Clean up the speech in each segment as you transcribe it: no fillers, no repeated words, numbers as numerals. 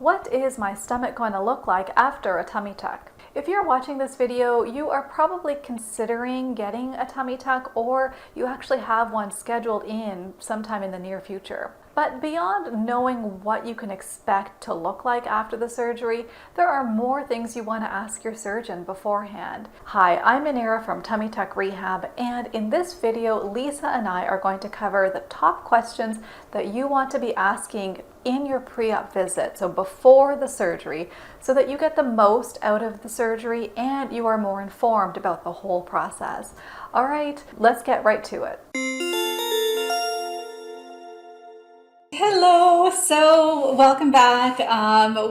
What is my stomach going to look like after a tummy tuck? If you're watching this video, you are probably considering getting a tummy tuck, or you actually have one scheduled in sometime in the near future. But beyond knowing what you can expect to look like after the surgery, there are more things you want to ask your surgeon beforehand. Hi, I'm Inera from Tummy Tuck Rehab, and in this video, Lisa and I are going to cover the top questions that you want to be asking in your pre-op visit, so before the surgery, so that you get the most out of the surgery and you are more informed about the whole process. All right, let's get right to it. Hello, so welcome back.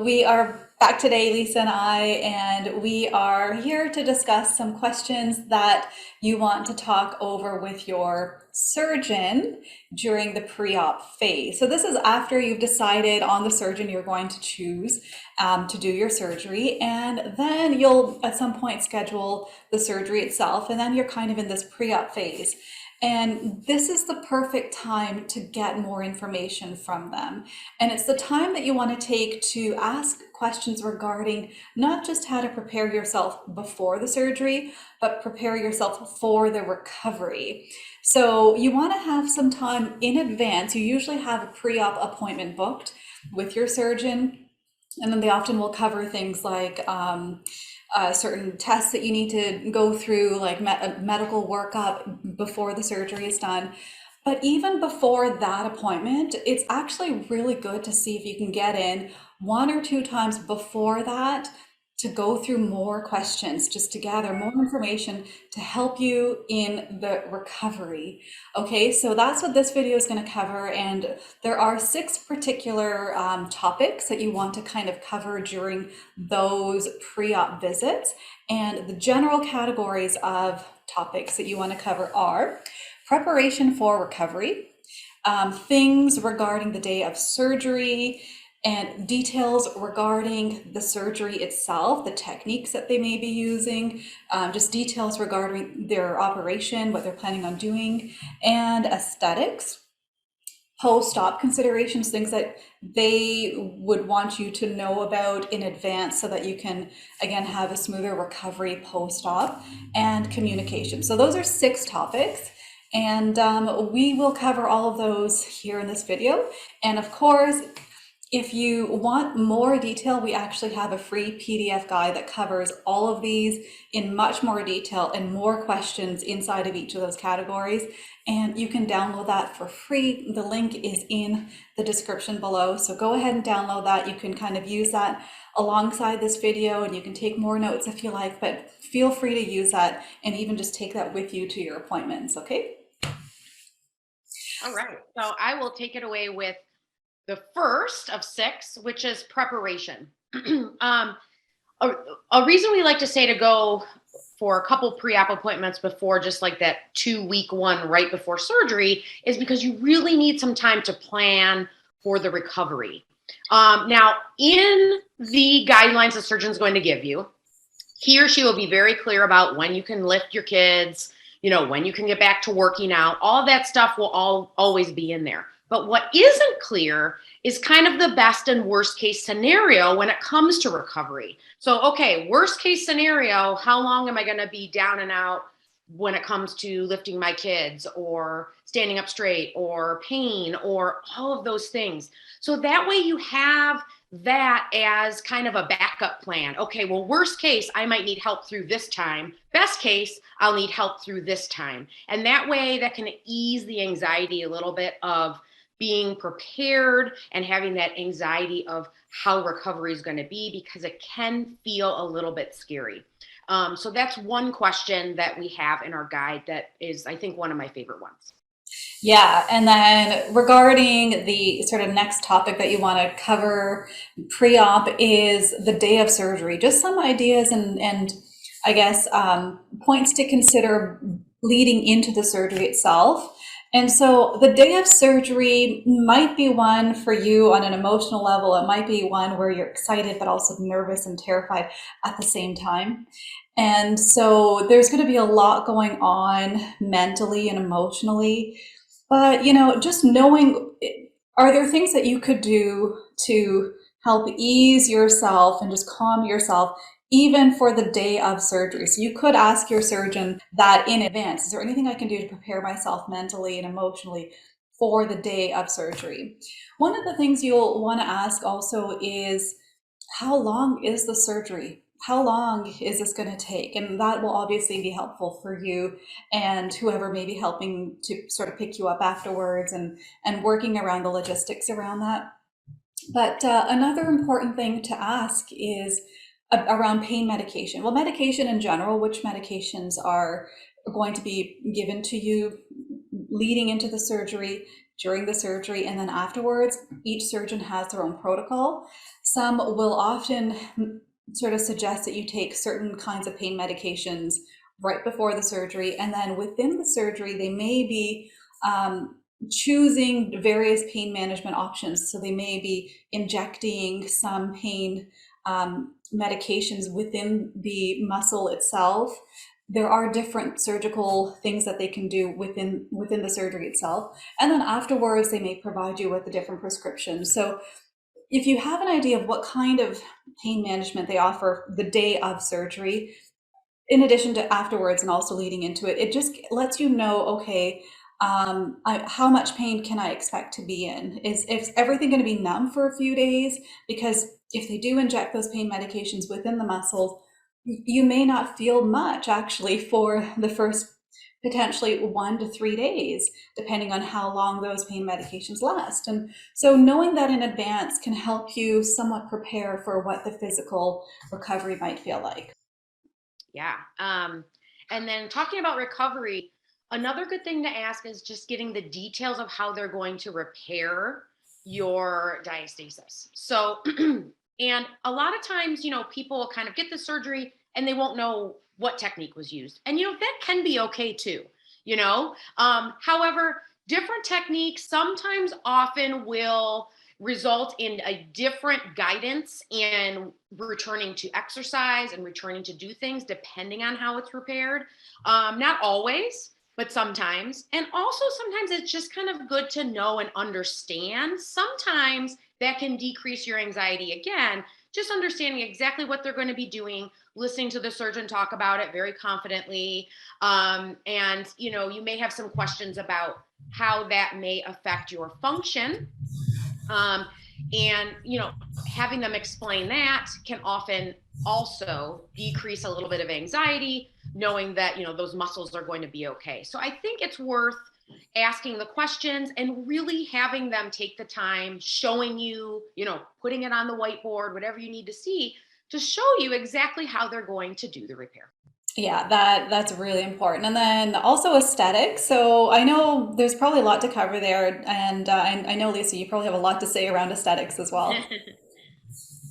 We are back today, Lisa and I, and we are here to discuss some questions that you want to talk over with your surgeon during the pre-op phase. So this is after you've decided on the surgeon you're going to choose to do your surgery, and then you'll at some point schedule the surgery itself, and then you're kind of in this pre-op phase. And this is the perfect time to get more information from them. And it's the time that you want to take to ask questions regarding not just how to prepare yourself before the surgery, but prepare yourself for the recovery. So you want to have some time in advance. You usually have a pre-op appointment booked with your surgeon, and then they often will cover things like certain tests that you need to go through, like a medical workup before the surgery is done. But even before that appointment, it's actually really good to see if you can get in 1 or 2 times before that to go through more questions, just to gather more information to help you in the recovery. Okay, so that's what this video is going to cover, and there are 6 particular topics that you want to kind of cover during those pre-op visits. And the general categories of topics that you want to cover are preparation for recovery, things regarding the day of surgery, and details regarding the surgery itself, the techniques that they may be using, just details regarding their operation, what they're planning on doing, and aesthetics, post-op considerations, things that they would want you to know about in advance so that you can, again, have a smoother recovery post-op, and communication. So those are 6 topics. And we will cover all of those here in this video. And of course, if you want more detail, we actually have a free PDF guide that covers all of these in much more detail and more questions inside of each of those categories. And you can download that for free. The link is in the description below. So go ahead and download that. You can kind of use that alongside this video, and you can take more notes if you like, but feel free to use that and even just take that with you to your appointments, okay? All right, so I will take it away with the first of 6, which is preparation. A reason we like to say to go for a couple pre-op appointments before just like that 2-week one right before surgery is because you really need some time to plan for the recovery. Now, in the guidelines the surgeon's going to give you, he or she will be very clear about when you can lift your kids, when you can get back to working out. All that stuff will always be in there. But what isn't clear is kind of the best and worst case scenario when it comes to recovery. So, okay, worst case scenario, how long am I going to be down and out when it comes to lifting my kids or standing up straight or pain or all of those things? So that way you have that as kind of a backup plan. Okay, well, worst case, I might need help through this time. Best case, I'll need help through this time. And that way that can ease the anxiety a little bit of being prepared and having that anxiety of how recovery is going to be, because it can feel a little bit scary. So that's one question that we have in our guide that is, I think, one of my favorite ones. Yeah, and then regarding the sort of next topic that you want to cover pre-op is the day of surgery. Just some ideas and I guess points to consider leading into the surgery itself. And so the day of surgery might be one for you on an emotional level. It might be one where you're excited, but also nervous and terrified at the same time. And so there's going to be a lot going on mentally and emotionally. But, just knowing, are there things that you could do to help ease yourself and just calm yourself even for the day of surgery. So you could ask your surgeon that in advance. Is there anything I can do to prepare myself mentally and emotionally for the day of surgery? One of the things you'll want to ask also is, how long is the surgery? How long is this going to take? And that will obviously be helpful for you and whoever may be helping to sort of pick you up afterwards, and working around the logistics around that. But another important thing to ask is around pain medication. Well, medication in general, which medications are going to be given to you leading into the surgery, during the surgery, and then afterwards. Each surgeon has their own protocol. Some will often sort of suggest that you take certain kinds of pain medications right before the surgery, and then within the surgery, they may be choosing various pain management options. So they may be injecting some pain medications within the muscle itself. There are different surgical things that they can do within the surgery itself. And then afterwards, they may provide you with a different prescription. So if you have an idea of what kind of pain management they offer the day of surgery, in addition to afterwards and also leading into it, it just lets you know, okay, how much pain can I expect to be in? Is everything going to be numb for a few days? Because if they do inject those pain medications within the muscles, you may not feel much actually for the first potentially 1 to 3 days, depending on how long those pain medications last. And so knowing that in advance can help you somewhat prepare for what the physical recovery might feel like. Yeah. And then talking about recovery, another good thing to ask is just getting the details of how they're going to repair your diastasis. So, and a lot of times, people kind of get the surgery and they won't know what technique was used. And, that can be okay too, However, different techniques sometimes often will result in a different guidance in returning to exercise and returning to do things depending on how it's repaired. Not always, but sometimes. And also sometimes it's just kind of good to know and understand. Sometimes that can decrease your anxiety again, just understanding exactly what they're going to be doing, listening to the surgeon talk about it very confidently. And, you may have some questions about how that may affect your function. And, having them explain that can often also decrease a little bit of anxiety, knowing that, those muscles are going to be okay. So I think it's worth asking the questions and really having them take the time, showing you, putting it on the whiteboard, whatever you need to see to show you exactly how they're going to do the repair. Yeah, that's really important. And then also aesthetics. So I know there's probably a lot to cover there, and I know, Lisa, you probably have a lot to say around aesthetics as well.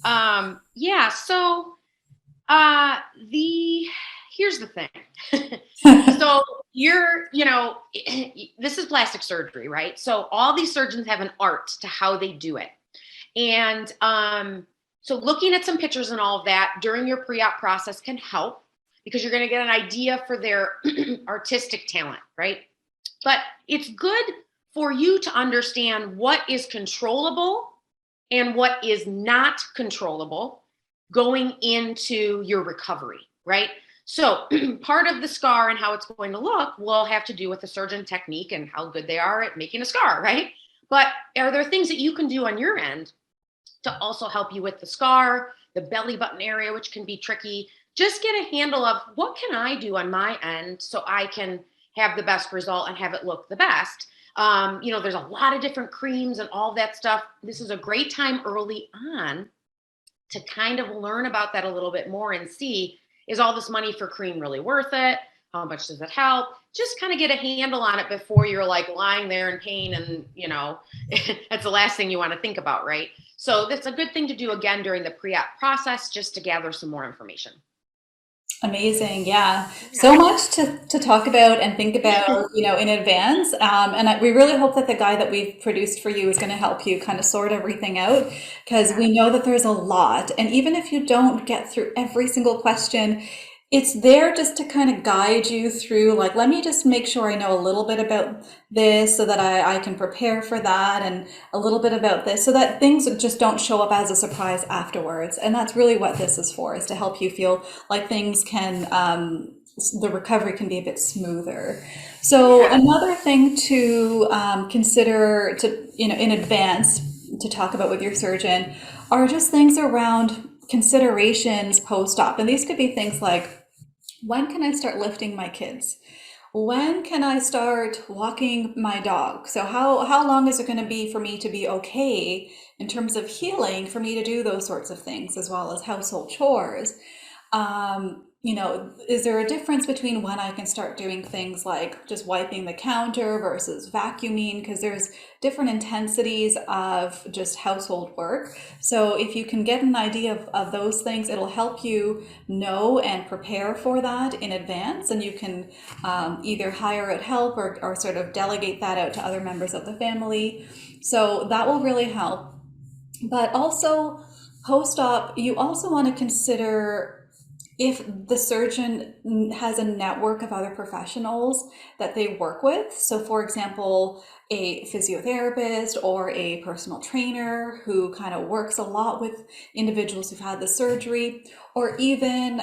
Yeah. So the here's the thing. So this is plastic surgery, right? So all these surgeons have an art to how they do it. And so looking at some pictures and all of that during your pre-op process can help, because you're going to get an idea for their artistic talent, right? But it's good for you to understand what is controllable and what is not controllable going into your recovery, right? So part of the scar and how it's going to look will have to do with the surgeon technique and how good they are at making a scar, right? But are there things that you can do on your end to also help you with the scar, the belly button area, which can be tricky? Just get a handle of what can I do on my end so I can have the best result and have it look the best. There's a lot of different creams and all that stuff. This is a great time early on to kind of learn about that a little bit more and see, is all this money for cream really worth it? How much does it help? Just kind of get a handle on it before you're like lying there in pain and, that's the last thing you want to think about, right? So that's a good thing to do again during the pre-op process, just to gather some more information. Amazing. Yeah. So much to talk about and think about, in advance. We really hope that the guide that we've produced for you is going to help you kind of sort everything out, because we know that there's a lot. And even if you don't get through every single question, It's there just to kind of guide you through, like, let me just make sure I know a little bit about this so that I can prepare for that, and a little bit about this so that things just don't show up as a surprise afterwards. And that's really what this is for, is to help you feel like things can, the recovery can be a bit smoother. So Yeah. another thing to consider to, in advance to talk about with your surgeon are just things around considerations post-op. And these could be things like, when can I start lifting my kids? When can I start walking my dog? So how long is it going to be for me to be okay in terms of healing for me to do those sorts of things as well as household chores? Is there a difference between when I can start doing things like just wiping the counter versus vacuuming? Because there's different intensities of just household work. So if you can get an idea of those things, it'll help you know and prepare for that in advance. And you can either hire out help or sort of delegate that out to other members of the family. So that will really help. But also, post-op, you also want to consider if the surgeon has a network of other professionals that they work with. So, for example, a physiotherapist or a personal trainer who kind of works a lot with individuals who've had the surgery, or even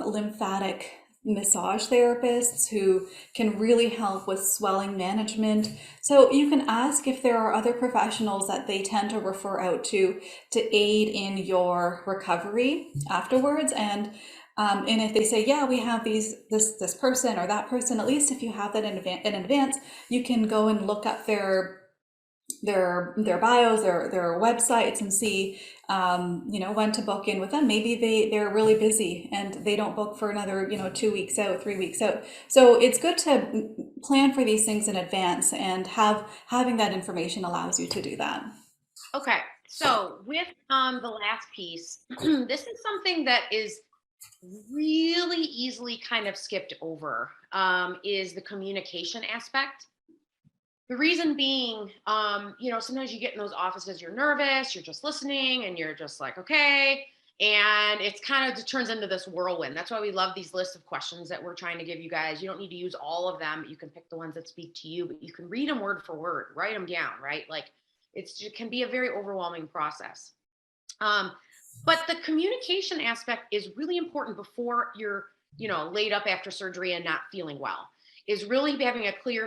lymphatic massage therapists who can really help with swelling management. So you can ask if there are other professionals that they tend to refer out to aid in your recovery afterwards. And if they say, yeah, we have this person or that person, at least if you have that in advance, you can go and look up their bios, their websites, and see when to book in with them. Maybe they're really busy and they don't book for another 2 weeks out, 3 weeks out. So it's good to plan for these things in advance, and having that information allows you to do that. Okay. So with the last piece, this is something that is really easily kind of skipped over, is the communication aspect. The reason being, sometimes you get in those offices, you're nervous, you're just listening, and you're just like, okay. And it's kind of just turns into this whirlwind. That's why we love these lists of questions that we're trying to give you guys. You don't need to use all of them. You can pick the ones that speak to you, but you can read them word for word, write them down, right? Like it can be a very overwhelming process. Um, but the communication aspect is really important before you're, laid up after surgery and not feeling well. Is really having a clear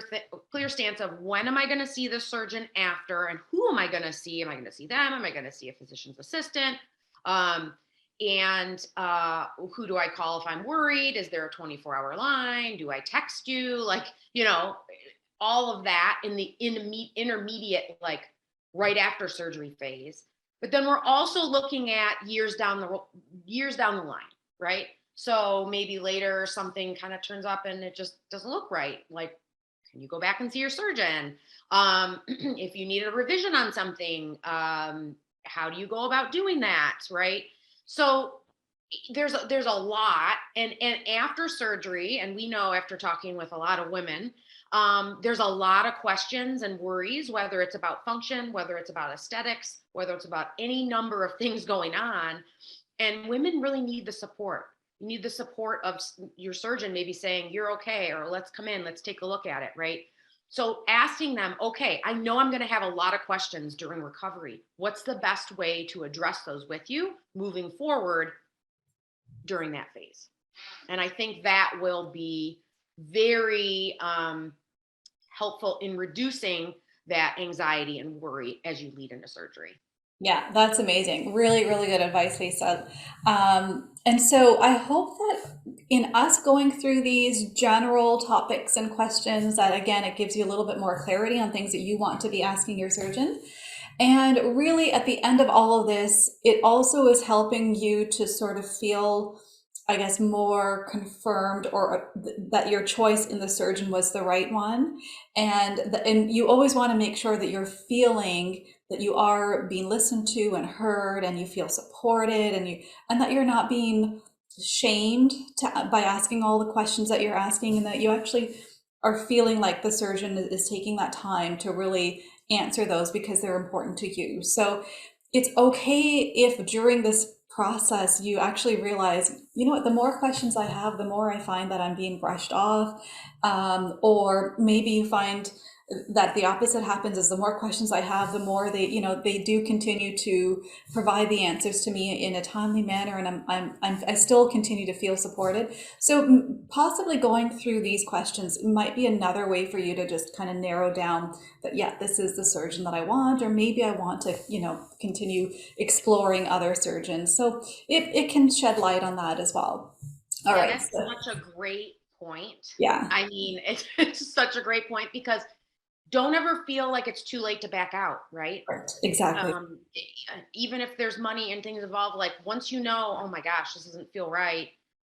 stance of when am I going to see the surgeon after, and who am I going to see? Am I going to see them? Am I going to see a physician's assistant? Um, and who do I call if I'm worried? Is there a 24-hour line? Do I text you? Like, all of that in the intermediate, like right after surgery phase. But then we're also looking at years down the line, right? So maybe later something kind of turns up and it just doesn't look right. Like, can you go back and see your surgeon? If you need a revision on something, how do you go about doing that, right? So there's a lot, and after surgery, and we know after talking with a lot of women, there's a lot of questions and worries, whether it's about function, whether it's about aesthetics, whether it's about any number of things going on. And women really need the support. You need the support of your surgeon, maybe saying, you're okay, or let's come in, let's take a look at it, right? So asking them, okay, I know I'm going to have a lot of questions during recovery. What's the best way to address those with you moving forward during that phase? And I think that will be very helpful in reducing that anxiety and worry as you lead into surgery. Yeah, that's amazing. Really, really good advice, Lisa. And so I hope that in us going through these general topics and questions, that again, it gives you a little bit more clarity on things that you want to be asking your surgeon. And really, at the end of all of this, it also is helping you to sort of feel, I guess, more confirmed, or that your choice in the surgeon was the right one. And you always want to make sure that you're feeling that you are being listened to and heard, and you feel supported, and that you're not being shamed by asking all the questions that you're asking, and that you actually are feeling like the surgeon is taking that time to really answer those because they're important to you. So it's okay if during this process, you actually realize, you know what, the more questions I have, the more I find that I'm being brushed off. Or maybe you find that the opposite happens, is the more questions I have, the more they, you know, they do continue to provide the answers to me in a timely manner, and I still continue to feel supported. So possibly going through these questions might be another way for you to just kind of narrow down that, yeah, this is the surgeon that I want, or maybe I want to, you know, continue exploring other surgeons. So it can shed light on that as well. All Yeah, right. that's So, such a great point. yeah, I mean, it's such a great point because don't ever feel like it's too late to back out, right? right, exactly. Even if there's money and things involved, like once you know, oh my gosh, this doesn't feel right,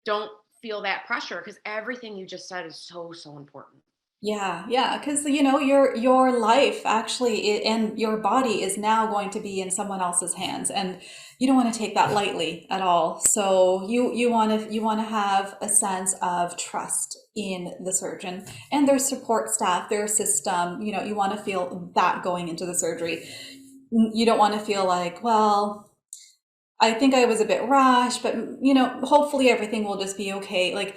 don't feel that pressure because everything you just said is so, so important. Yeah, yeah, because you know your life actually and your body is now going to be in someone else's hands, and you don't want to take that lightly at all. So you want to have a sense of trust in the surgeon and their support staff, their system. You know, you want to feel that going into the surgery. You don't want to feel like, well, I think I was a bit rash, but you know, hopefully everything will just be okay. Like,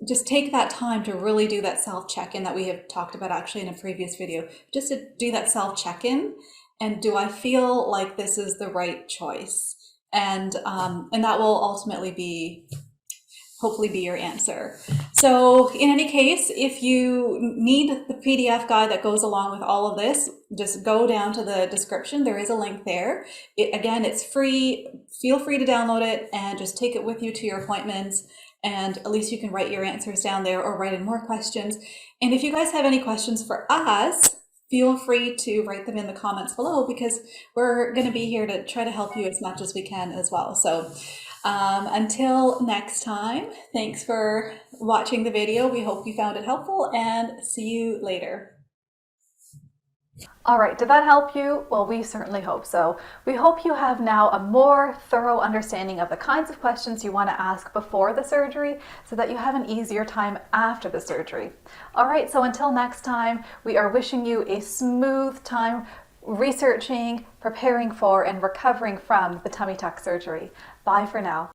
just take that time to really do that self check-in that we have talked about actually in a previous video. Just to do that self check-in, and do I feel like this is the right choice? And that will ultimately be, hopefully, be your answer. So in any case, if you need the PDF guide that goes along with all of this, just go down to the description. There is a link there. Again, it's free. Feel free to download it and just take it with you to your appointments. And at least you can write your answers down there or write in more questions. And if you guys have any questions for us, feel free to write them in the comments below, because we're going to be here to try to help you as much as we can as well. So until next time, thanks for watching the video. We hope you found it helpful, and see you later. All right, did that help you? Well, we certainly hope so. We hope you have now a more thorough understanding of the kinds of questions you want to ask before the surgery, so that you have an easier time after the surgery. All right, so until next time, we are wishing you a smooth time researching, preparing for, and recovering from the tummy tuck surgery. Bye for now.